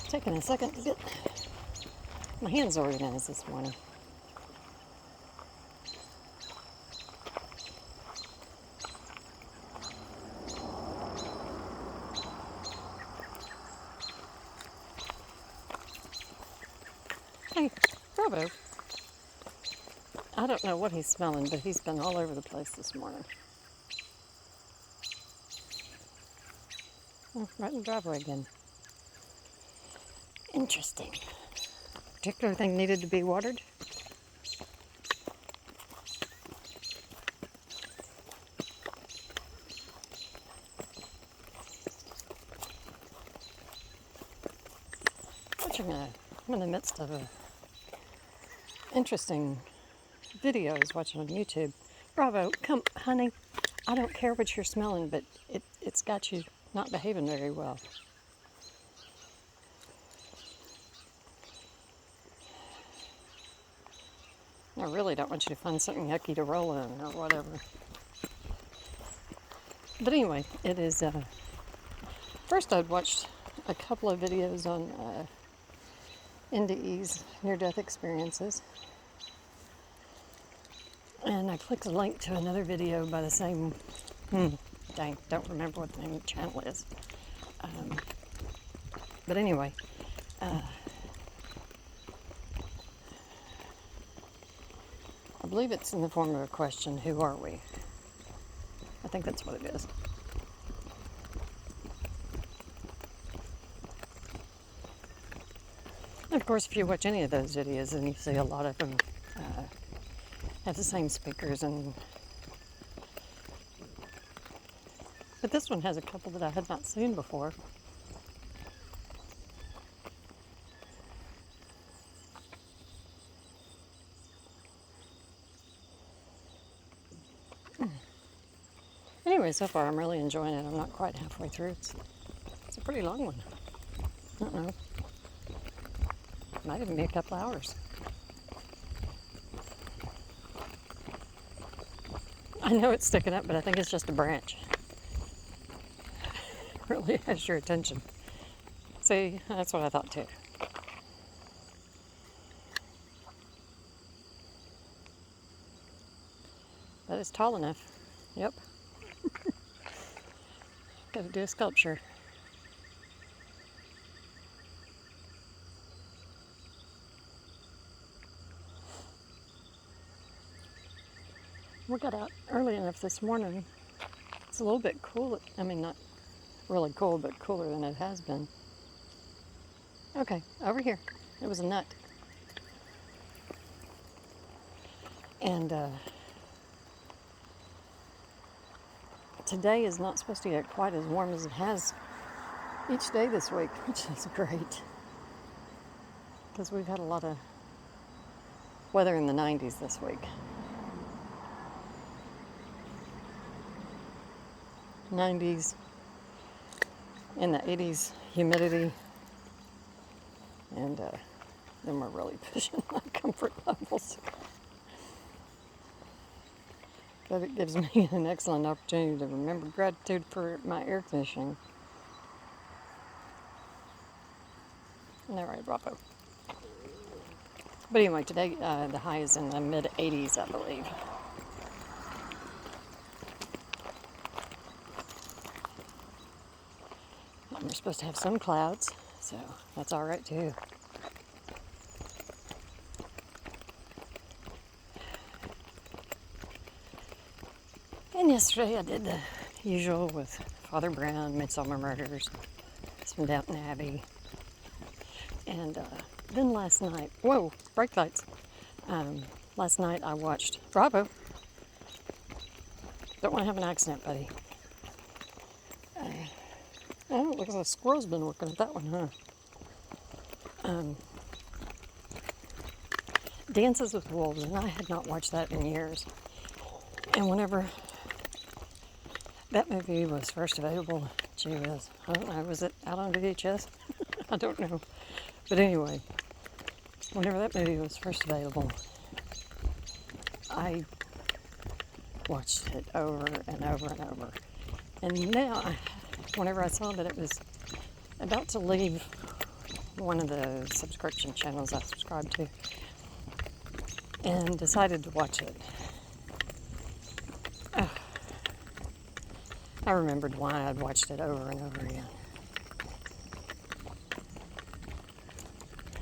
Taking a second to get my hands organized this morning. Hey, Bravo. I don't know what he's smelling, but he's been all over the place this morning. Oh, right in the driveway again. Interesting. Particular thing needed to be watered? I'm in the midst of a interesting video I was watching on YouTube. Bravo, come, honey. I don't care what you're smelling, but it's got you not behaving very well. I really don't want you to find something yucky to roll in or whatever. But anyway, it is, first I'd watched a couple of videos on NDE's near-death experiences. And I clicked a link to another video by the same, don't remember what the name of the channel is. But anyway, I believe it's in the form of a question, who are we? I think that's what it is. And of course, if you watch any of those videos, then you see a lot of them have the same speakers, but this one has a couple that I had not seen before. Anyway, so far I'm really enjoying it. I'm not quite halfway through. It's a pretty long one. I don't know. Might even be a couple hours. I know it's sticking up, but I think it's just a branch. Really has your attention. See, that's what I thought too. That is tall enough. Yep. Gotta do a sculpture. We got out early enough this morning. It's a little bit cool. I mean, not really cold, but cooler than it has been. Okay, over here. It was a nut. And today is not supposed to get quite as warm as it has each day this week, which is great. Because we've had a lot of weather in the 90s this week. 90s, in the 80s, humidity, and then we're really pushing my comfort levels. But it gives me an excellent opportunity to remember gratitude for my air conditioning. Isn't that right, Bravo? But anyway, today the high is in the mid-80s, I believe. We're supposed to have some clouds, so that's all right too. And yesterday I did the usual with Father Brown, Midsomer Murders, some Downton Abbey. And then last night, whoa, brake lights. Last night I watched Bravo. Don't want to have an accident, buddy. Oh, it looks like a squirrel's been working at that one, huh? Dances with Wolves, and I had not watched that in years. And whenever that movie was first available, gee whiz, I don't know, was it out on VHS? I don't know. But anyway, whenever that movie was first available, I watched it over and over and over. And now, whenever I saw that it was about to leave one of the subscription channels I subscribe to, and decided to watch it. I remembered why I'd watched it over and over again.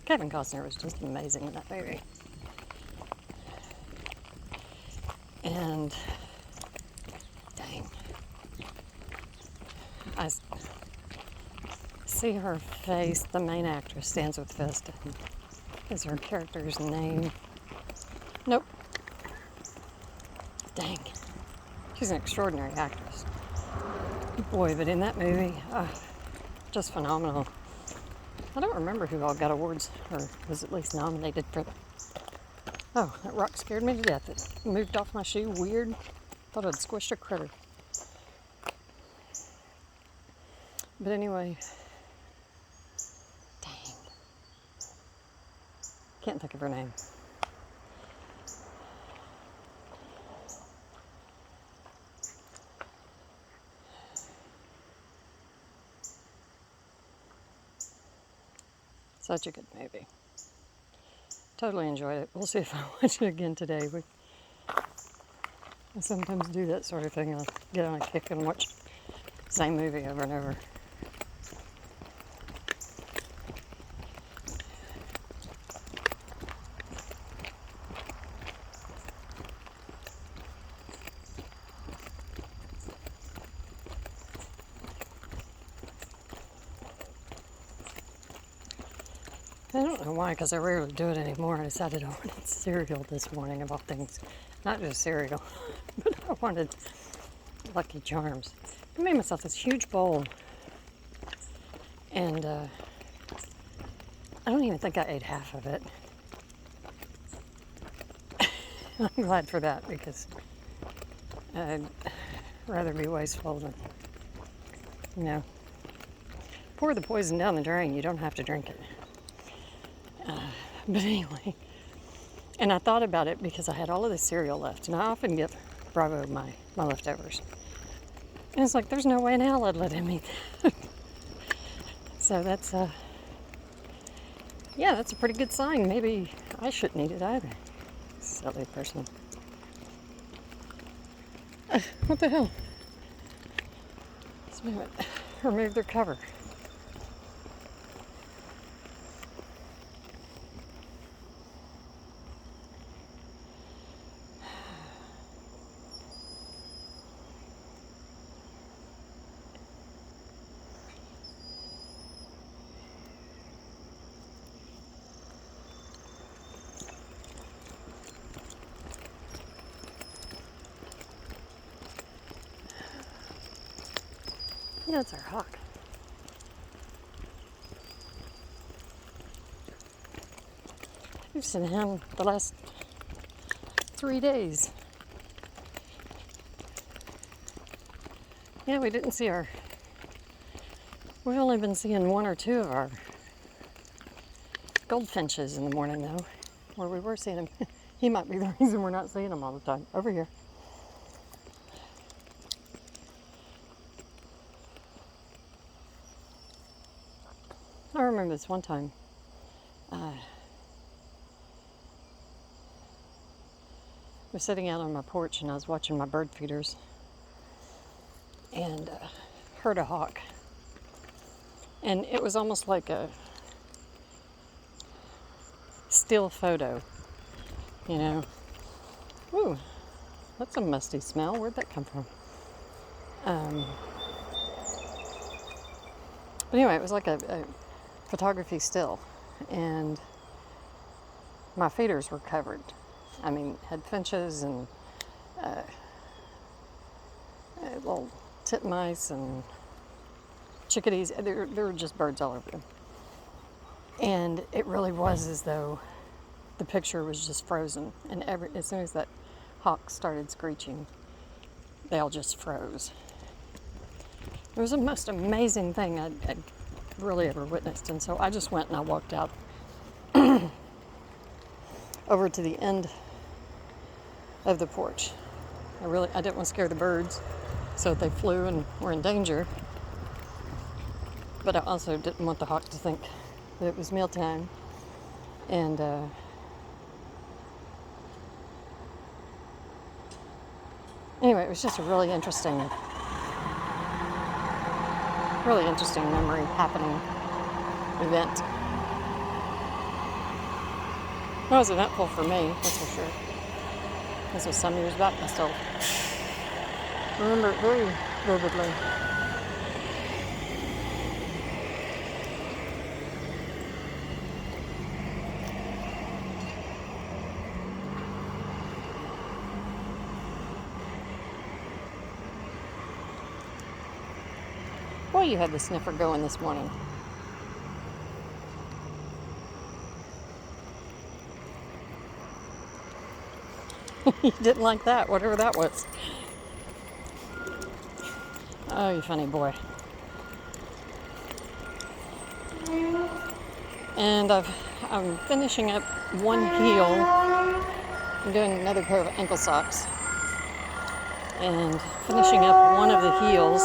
Kevin Costner was just amazing in that movie. And dang, I see her face. The main actress, Stands with Fist, is her character's name. Nope. Dang. She's an extraordinary actress. Boy, but in that movie, just phenomenal. I don't remember who all got awards, or was at least nominated for. Oh, that rock scared me to death. It moved off my shoe weird. Thought I'd squished a critter. But anyway, dang. Can't think of her name. Such a good movie. Totally enjoyed it. We'll see if I watch it again today. I sometimes do that sort of thing. I'll get on a kick and watch the same movie over and over. I don't know why, because I rarely do it anymore. I decided I wanted cereal this morning, of all things. Not just cereal, but I wanted Lucky Charms. I made myself this huge bowl, and I don't even think I ate half of it. I'm glad for that, because I'd rather be wasteful than, pour the poison down the drain. You don't have to drink it. But anyway, and I thought about it because I had all of this cereal left, and I often give Bravo my leftovers. And it's like, there's no way in hell I'd let him eat that. So that's, that's a pretty good sign. Maybe I shouldn't eat it either. Silly person. What the hell? Let's move it. Remove their cover. Yeah, it's our hawk. We've seen him the last 3 days. Yeah, we didn't see we've only been seeing 1 or 2 of our goldfinches in the morning, though, where we were seeing him. He might be the reason we're not seeing him all the time. Over here. I remember this one time. I was sitting out on my porch and I was watching my bird feeders and heard a hawk. And it was almost like a still photo, Ooh, that's a musty smell. Where'd that come from? But anyway, it was like a photography still, and my feeders were covered. I mean, had finches and little titmice and chickadees. There were just birds all over them. And it really was as though the picture was just frozen. And as soon as that hawk started screeching, they all just froze. It was the most amazing thing I'd really ever witnessed. And so I just went and I walked out over to the end of the porch. I didn't want to scare the birds, so they flew and were in danger. But I also didn't want the hawk to think But it was mealtime. And anyway, it was just a really interesting memory happening event. It was eventful for me, that's for sure. This was some years back. I still remember it very vividly. Boy, you had the sniffer going this morning. You didn't like that, whatever that was. Oh, you funny boy. And I'm finishing up one heel. I'm doing another pair of ankle socks. And finishing up one of the heels.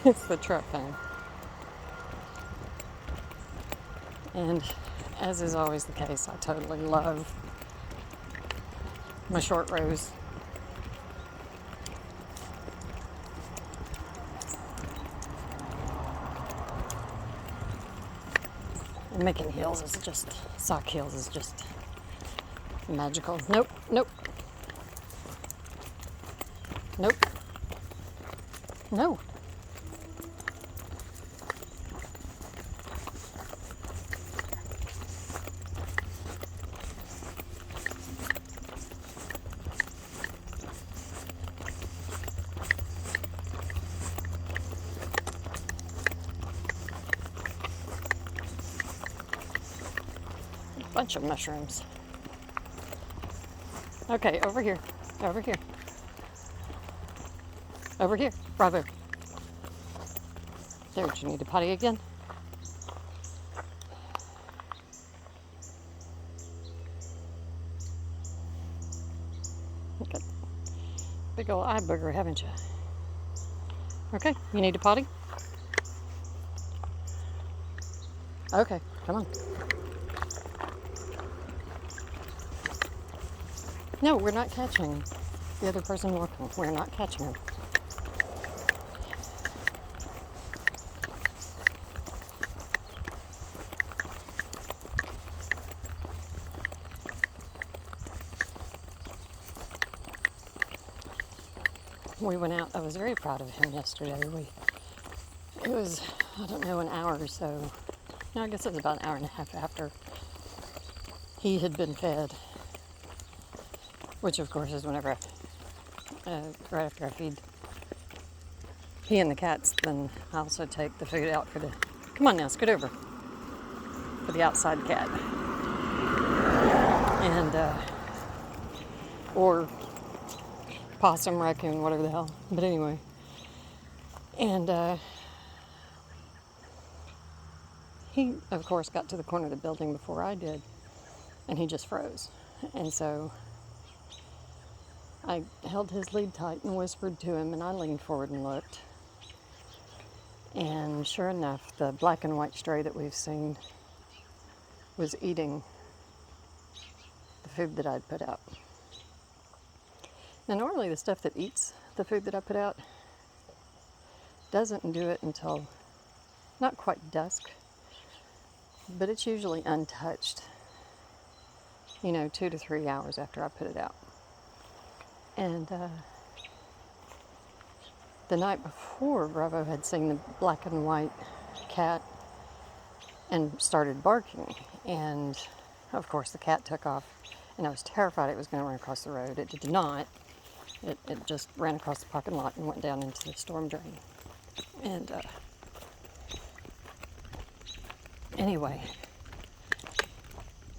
It's the truck thing. And as is always the case, I totally love my short rows. And making heels is just, sock heels is just magical. Nope, nope. Nope. No. Bunch of mushrooms. Okay, over here. Over here. Over here. Bravo. There, do you need to potty again? Okay. Big old eye booger, haven't you? Okay, you need to potty? Okay, come on. No, we're not catching the other person walking. We're not catching her. We went out. I was very proud of him yesterday. It was, I don't know, an hour or so. No, I guess it was about an hour and a half after he had been fed. Which, of course, is whenever, right after I feed he and the cats, then I also take the food out for the, come on now, scoot over, for the outside cat. And, or possum, raccoon, whatever the hell. But anyway. And, he, of course, got to the corner of the building before I did. And he just froze. And so I held his lead tight and whispered to him, and I leaned forward and looked. And sure enough, the black and white stray that we've seen was eating the food that I'd put out. Now, normally the stuff that eats the food that I put out doesn't do it until not quite dusk, but it's usually untouched, 2 to 3 hours after I put it out. And the night before, Bravo had seen the black and white cat and started barking. And of course the cat took off, and I was terrified it was going to run across the road. It did not. It just ran across the parking lot and went down into the storm drain. And anyway,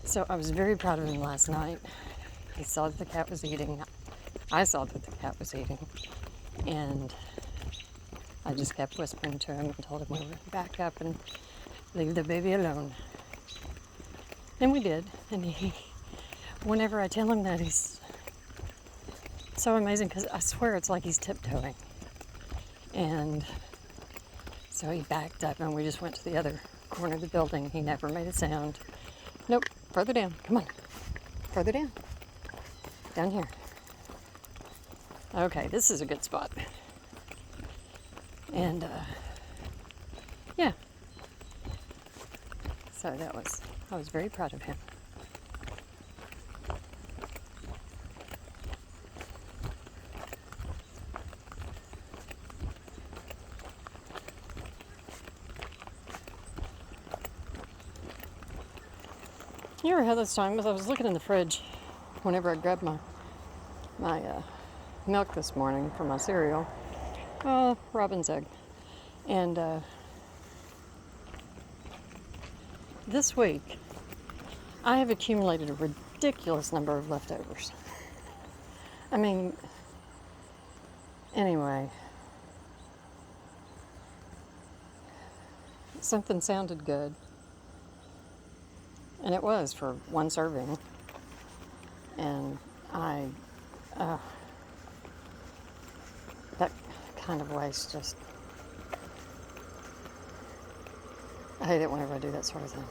so I was very proud of him last night. He saw that the cat was eating. I saw that the cat was eating. And I just kept whispering to him and told him we were back up and leave the baby alone. And we did. And he, whenever I tell him that, he's so amazing, because I swear it's like he's tiptoeing. And So he backed up and we just went to the other corner of the building. He never made a sound. Nope, further down. Come on. Further down. Down here. Okay, this is a good spot. And yeah. So I was very proud of him. You ever had those times? I was looking in the fridge whenever I grabbed my milk this morning for my cereal. Robin's egg. And this week, I have accumulated a ridiculous number of leftovers. I mean, anyway, something sounded good. And it was for one serving. And that kind of waste just, I hate it whenever I do that sort of thing.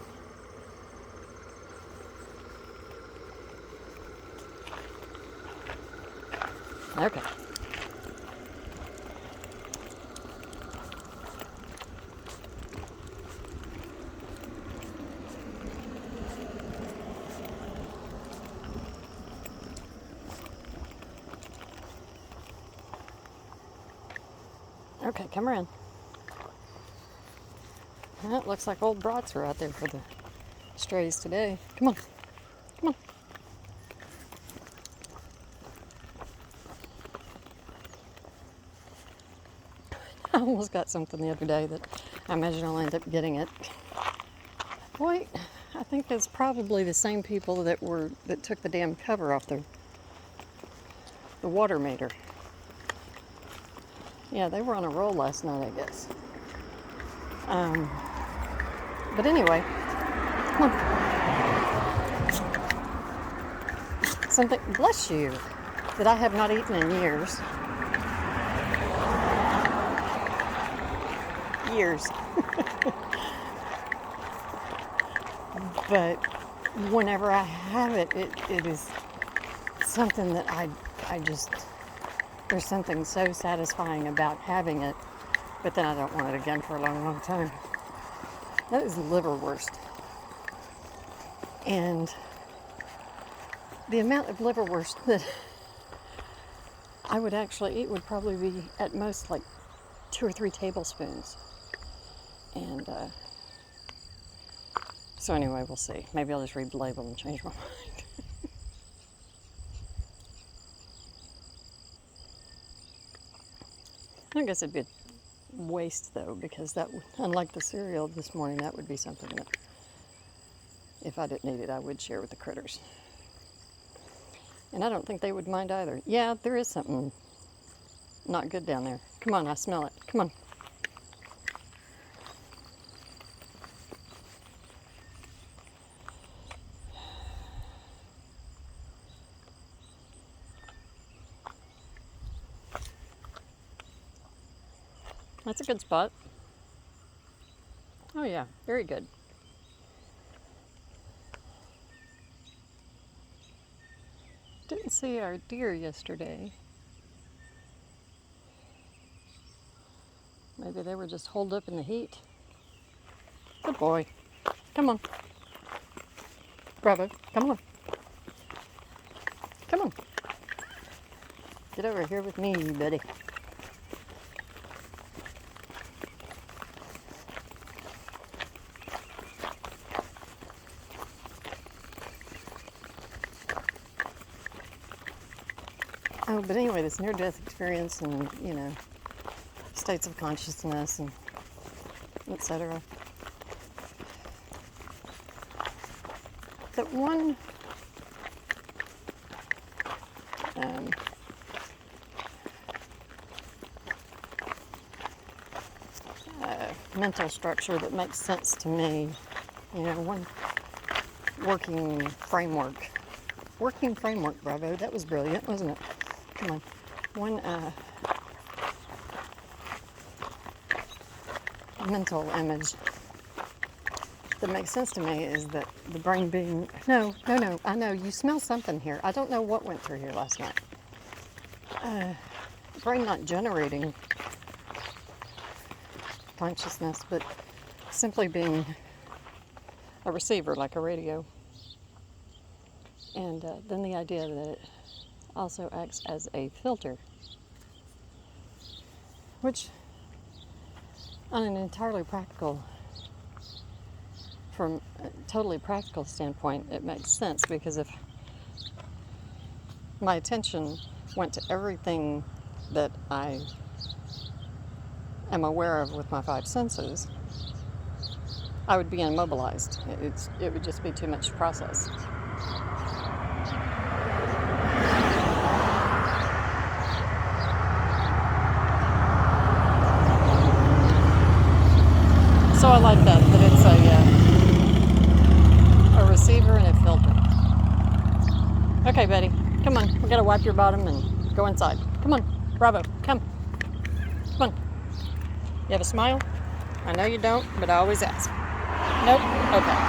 Okay. Okay, come around. Well, it looks like old brats are out there for the strays today. Come on. Come on. I almost got something the other day that I imagine I'll end up getting it. Wait, I think it's probably the same people that took the damn cover off the water meter. Yeah, they were on a roll last night, I guess. But anyway, come on. Something, bless you, that I have not eaten in years. Years. But whenever I have it, it is something that I just, there's something so satisfying about having it, but then I don't want it again for a long, long time. That is liverwurst. And the amount of liverwurst that I would actually eat would probably be at most like 2 or 3 tablespoons. And so anyway, we'll see. Maybe I'll just read the label and change my mind. I guess it'd be a waste though, because that would, unlike the cereal this morning, that would be something that if I didn't eat it, I would share with the critters. And I don't think they would mind either. Yeah, there is something not good down there. Come on, I smell it. Come on. That's a good spot. Oh yeah, very good. Didn't see our deer yesterday. Maybe they were just holed up in the heat. Good boy. Come on. Bravo, come on. Come on. Get over here with me, buddy. Oh, but anyway, this near-death experience and, you know, states of consciousness and etc. That one mental structure that makes sense to me, you know, one working framework. Working framework, bravo. That was brilliant, wasn't it? Come on. One mental image that makes sense to me is that the brain being, no, I know, you smell something here. I don't know what went through here last night. Brain not generating consciousness, but simply being a receiver, like a radio. And then the idea that it also acts as a filter, which on an entirely practical, from a totally practical standpoint, it makes sense, because if my attention went to everything that I am aware of with my five senses, I would be immobilized. It would just be too much to process. So I like that it's a receiver and a filter. Okay, Betty, come on. We gotta wipe your bottom and go inside. Come on, Bravo, come. Come on. You have a smile? I know you don't, but I always ask. Nope? Okay.